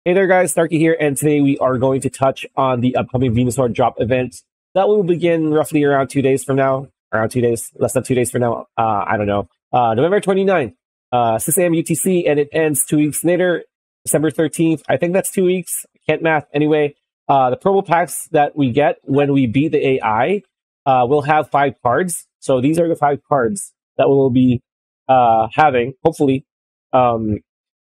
Hey there, guys. Starkey here, and today we are going to touch on the upcoming Venusaur drop event that will begin roughly around 2 days from now. Around 2 days, less than 2 days from now. I don't know. November 29th, 6 a.m. UTC, and it ends 2 weeks later, December 13th. I think that's 2 weeks. Can't math. Anyway, the promo packs that we get when we beat the AI will have 5 cards. So these are the 5 cards that we will be having, hopefully.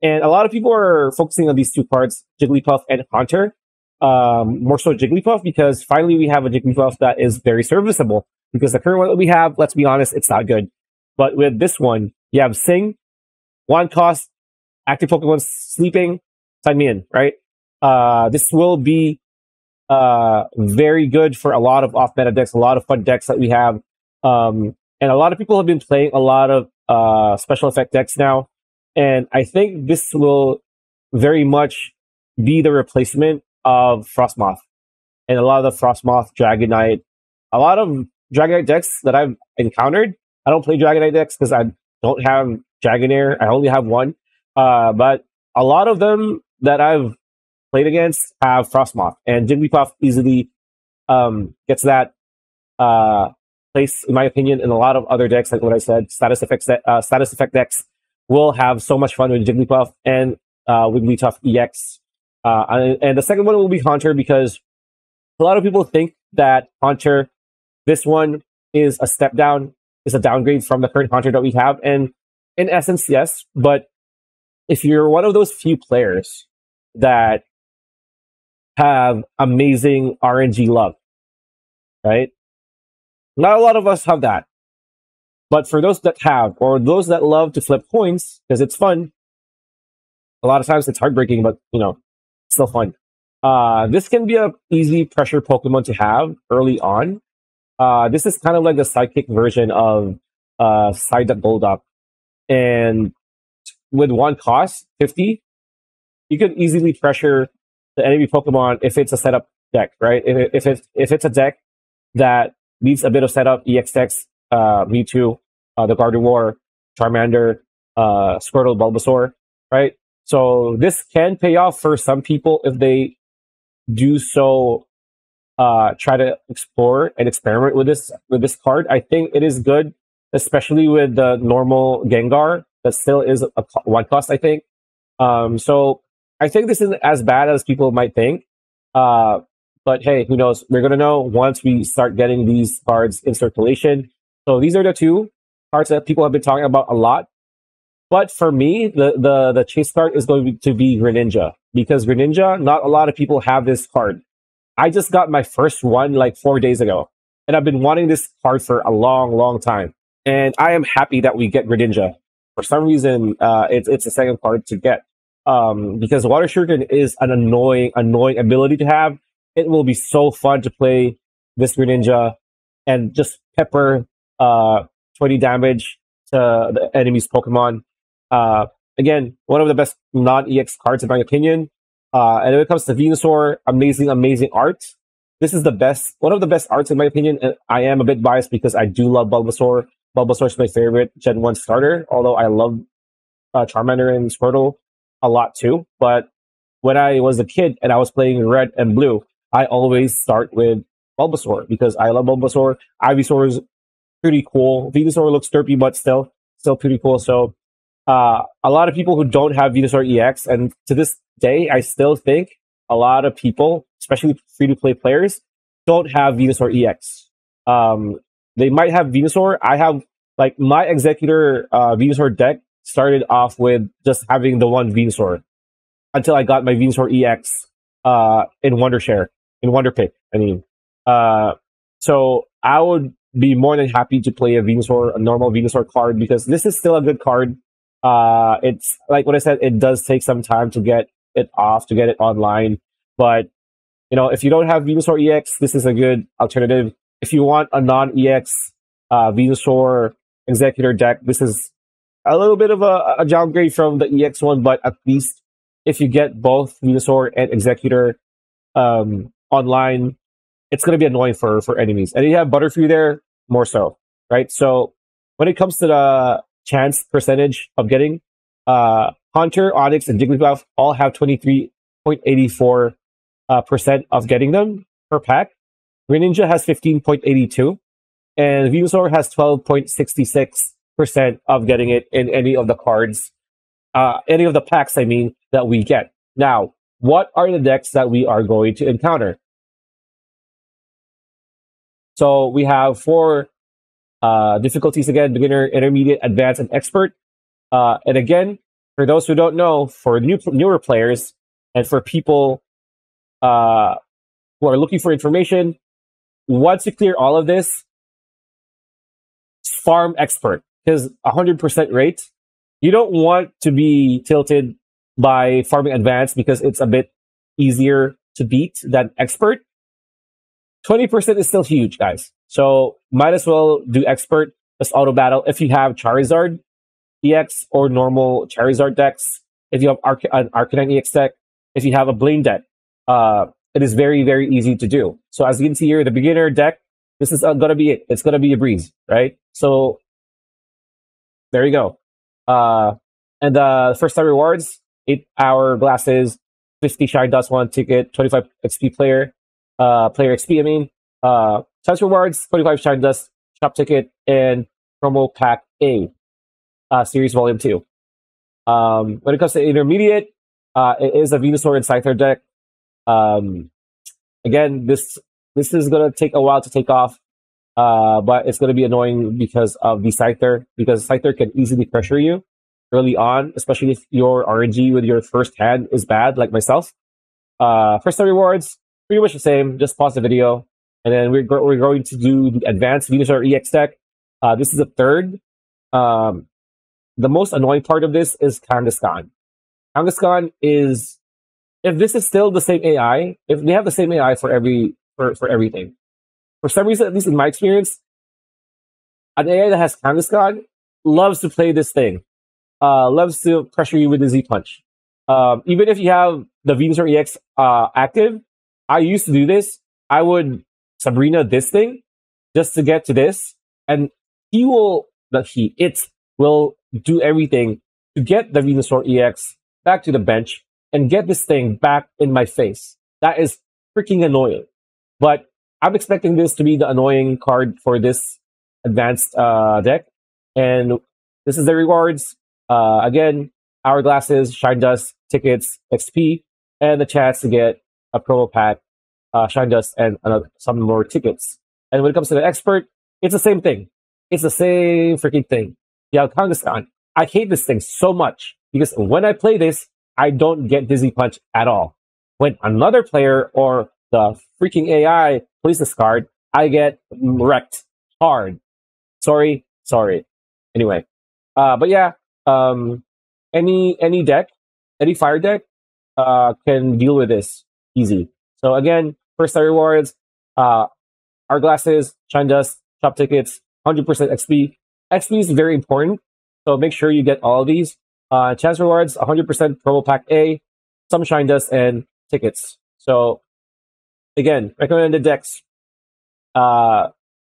And a lot of people are focusing on these 2 cards, Jigglypuff and Haunter. More so Jigglypuff, because finally we have a Jigglypuff that is very serviceable. Because the current one that we have, let's be honest, it's not good. But with this one, you have Sing, 1 cost, active Pokemon sleeping, sign me in, right? This will be very good for a lot of off-meta decks, a lot of fun decks that we have. And a lot of people have been playing a lot of special effect decks now. And I think this will very much be the replacement of Frostmoth. And a lot of the Frostmoth, Dragonite, a lot of Dragonite decks that I've encountered. I don't play Dragonite decks because I don't have Dragonair. I only have one. But a lot of them that I've played against have Frostmoth. And Jigglypuff easily gets that place, in my opinion, in a lot of other decks, like what I said, status effect decks will have so much fun with Jigglypuff and Wigglytuff EX. And the second one will be Haunter, because a lot of people think that Haunter, this one is a step down, is a downgrade from the current Haunter that we have. And in essence, yes. But if you're one of those few players that have amazing RNG love, right? Not a lot of us have that. But for those that have, or those that love to flip coins, because it's fun, a lot of times it's heartbreaking, but, still fun. This can be an easy pressure Pokemon to have early on. This is kind of like the sidekick version of Psyduck Golduck. And with 1 cost, 50, you could easily pressure the enemy Pokemon if it's a setup deck, right? If it's a deck that needs a bit of setup, EX decks, Mewtwo, the Gardevoir, Charmander, Squirtle, Bulbasaur, right? So this can pay off for some people if they do so. Try to explore and experiment with this card. I think it is good, especially with the normal Gengar that still is a 1 cost, I think. So I think this isn't as bad as people might think. But hey, who knows? We're gonna know once we start getting these cards in circulation. So these are the 2 cards that people have been talking about a lot. But for me, the chase card is going to be Greninja, because Greninja, not a lot of people have this card. I just got my first one like 4 days ago, and I've been wanting this card for a long, long time. And I am happy that we get Greninja. For some reason, it's a second card to get, because Water Shuriken is an annoying ability to have. It will be so fun to play this Greninja and just pepper 20 damage to the enemy's Pokemon. Again, one of the best non-EX cards in my opinion. And when it comes to Venusaur, amazing art. This is one of the best arts in my opinion. And I am a bit biased because I do love Bulbasaur. Bulbasaur is my favorite Gen 1 starter, although I love Charmander and Squirtle a lot too. But when I was a kid and I was playing Red and Blue, I always start with Bulbasaur because I love Bulbasaur. Ivysaur is pretty cool. Venusaur looks derpy, but still pretty cool. So a lot of people who don't have Venusaur EX, and to this day, I still think a lot of people, especially free-to-play players, don't have Venusaur EX. They might have Venusaur. I have, like, my Executor Venusaur deck started off with just having the one Venusaur until I got my Venusaur EX in Wonderpick. I mean, so I would be more than happy to play a normal Venusaur card, because this is still a good card. It's like what I said, it does take some time to get it off, to get it online. But, if you don't have Venusaur EX, this is a good alternative. If you want a non-EX Venusaur Executor deck, this is a little bit of a downgrade from the EX one, but at least if you get both Venusaur and Executor online, it's going to be annoying for enemies. And you have Butterfree there, more so, right? So when it comes to the chance percentage of getting Haunter, Onix, and Jigglypuff all have 23 percent of getting them per pack. Greninja has 15.82, and Venusaur has 12.66% of getting it in any of the cards, any of the packs, I mean, that we get. Now, what are the decks that we are going to encounter? So we have 4 difficulties again: beginner, intermediate, advanced, and expert. And again, for those who don't know, for newer players and for people who are looking for information, once you clear all of this, farm expert, because 100% rate. You don't want to be tilted by farming advanced because it's a bit easier to beat than expert. 20% is still huge, guys. So might as well do expert as auto battle if you have Charizard EX or normal Charizard decks. If you have an Arcanine EX deck, if you have a Blaine deck, it is very, very easy to do. So as you can see here, the beginner deck, this is gonna be it. It's gonna be a breeze, right? So there you go. And the first time rewards: 8-hour glasses, 50 Shine Dust, 1 ticket, 25 XP player XP, I mean. Chance rewards: 25 Shine Dust, shop ticket, and promo pack A, series volume 2. When it comes to intermediate, it is a Venusaur and Scyther deck. Again, this is gonna take a while to take off, but it's gonna be annoying because of the Scyther, because Scyther can easily pressure you early on, especially if your RNG with your first hand is bad, like myself. First time rewards, pretty much the same. Just pause the video, and then we're going to do the advanced Venusaur EX deck. This is the third. The most annoying part of this is Kangaskhan. Kangaskhan is, if this is still the same AI, if they have the same AI for everything, for some reason, at least in my experience, an AI that has Kangaskhan loves to play this thing. Loves to pressure you with the Z Punch. Even if you have the Venusaur EX active, I used to do this. I would Sabrina this thing just to get to this, and it will do everything to get the Venusaur EX back to the bench and get this thing back in my face. That is freaking annoying. But I'm expecting this to be the annoying card for this advanced deck. And this is the rewards. Again, hourglasses, Shine Dust, tickets, XP, and the chance to get a promo pack, Shine Dust, and some more tickets. And when it comes to the expert, it's the same thing. It's the same freaking thing. Yeah, Kangaskhan. I hate this thing so much because when I play this, I don't get Dizzy Punch at all. When another player or the freaking AI plays this card, I get wrecked hard. Sorry. Anyway, but yeah, any deck, any fire deck, can deal with this easy. So again, first time rewards, hourglasses, Shine Dust, shop tickets, 100% XP. XP is very important, so make sure you get all of these. Chance rewards, 100% promo pack A, some Shine Dust, and tickets. So again, recommended decks for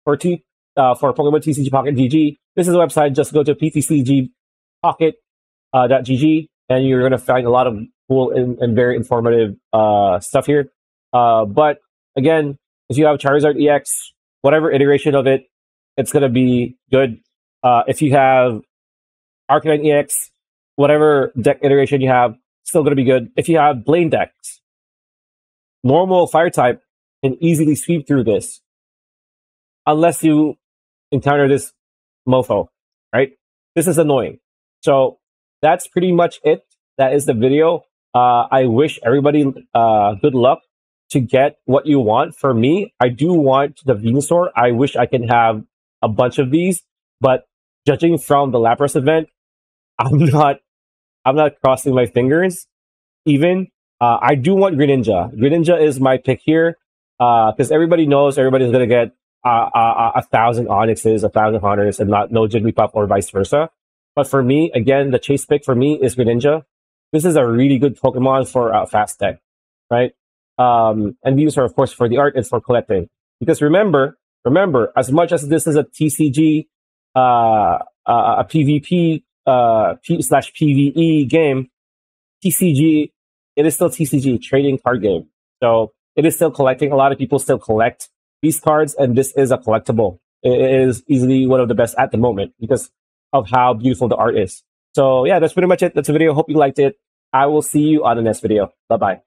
Pokemon TCG Pocket GG. This is the website. Just go to ptcgpocket.gg, and you're going to find a lot of cool and very informative stuff here. But again, if you have Charizard EX, whatever iteration of it, it's going to be good. If you have Arcanine EX, whatever deck iteration you have, still going to be good. If you have Blaine decks, normal fire type can easily sweep through this, unless you encounter this mofo, right? This is annoying. So that's pretty much it. That is the video. I wish everybody good luck to get what you want. For me, I do want the Venusaur. I wish I can have a bunch of these, but judging from the Lapras event, I'm not crossing my fingers. Even I do want Greninja. Greninja is my pick here, because everybody knows everybody's gonna get 1,000 Onyxes, 1,000 Hunters, and no Jigglypuff or vice versa. But for me, again, the chase pick for me is Greninja. This is a really good Pokemon for a fast deck, right? And Venusaur, of course, for the art and for collecting. Because remember, as much as this is a TCG, a PvP / PvE game, TCG it is still TCG, trading card game. So it is still collecting. A lot of people still collect these cards, and this is a collectible. It is easily one of the best at the moment because of how beautiful the art is. So yeah, that's pretty much it. That's the video. Hope you liked it. I will see you on the next video. Bye bye.